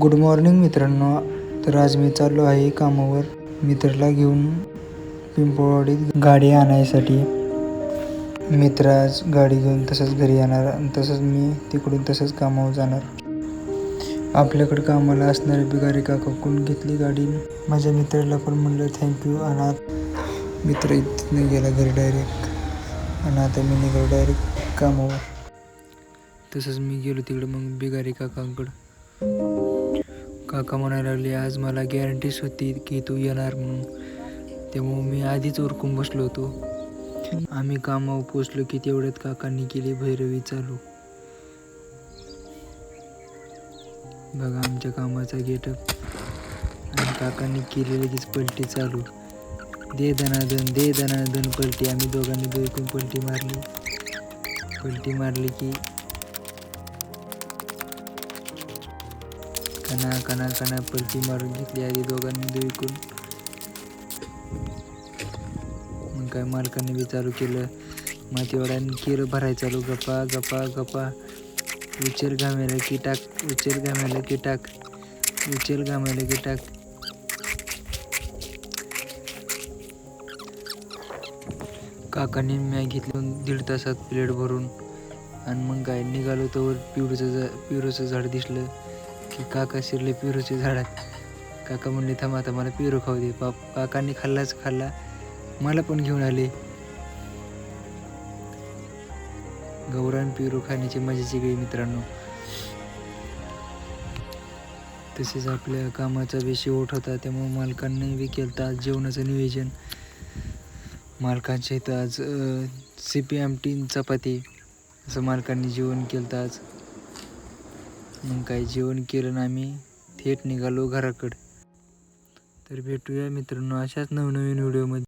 Good morning मित्रांनो. तर आज मी चाललो आहे कामावर मित्राला घेऊन पिंपळवाडीत गाडी आणायसाठी. मित्र आज गाडी घेऊन तसंच घरी येणार आणि तसंच मी तिकडून तसंच कामावर जाणार. आपल्याकडे कामाला असणारे बिगारी काकाकडून घेतली गाडी. माझ्या मित्राला पण म्हणलं थँक्यू. आणि मित्र इथनं गेला घरी डायरेक्ट. आणि आता मी निघालो डायरेक्ट कामावर. तसंच मी गेलो तिकडं मग बिगारी काकांकडं. काका म्हणायला लागले आज मला गॅरंटीच होती की तू येणार म्हणून, त्यामुळे मी आधीच उरकून बसलो होतो. आम्ही कामावर पोचलो की तेवढ्यात काकांनी केली भैरवी चालू. बघा आमच्या कामाचा गेटअप. आणि काकांनी केली लगेच पलटी चालू. दे दनादन पलटी. आम्ही दोघांनी दोघून पलटी मारली की कना पलटी मारून घेतली आधी दोघांनी दोघून. मग काय मालकांनी बी चालू केलं. मातीवाड्याने केलं भरायचं चालू. गप्पा उचल घामेला की टाक. काकांनी मॅग घेतली 1.5 तासात प्लेट भरून. आणि मग काय निघालो तर पिरूचं झाड दिसलं की काका शिरले पिरूच्या झाडात. काका म्हणले थांबा आता मला पिरू खाऊ दे. काकांनी खाल्ला. मला पण घेऊन आले. गौरान पिरू खाण्याची मजाची गई मित्रांनो. तसेच आपल्या कामाचा बी शेवट होता त्यामुळे मालकांनी बी केलं आज जेवणाचं नियोजन. मालकांच्या इथं आज CP आमटी चपाती असं मालकांनी जेवण केलं आज. मग काय जेवण केलं ना आम्ही थेट निघालो घराकडं. तर भेटूया मित्रांनो अशाच नवनवीन व्हिडिओमध्ये.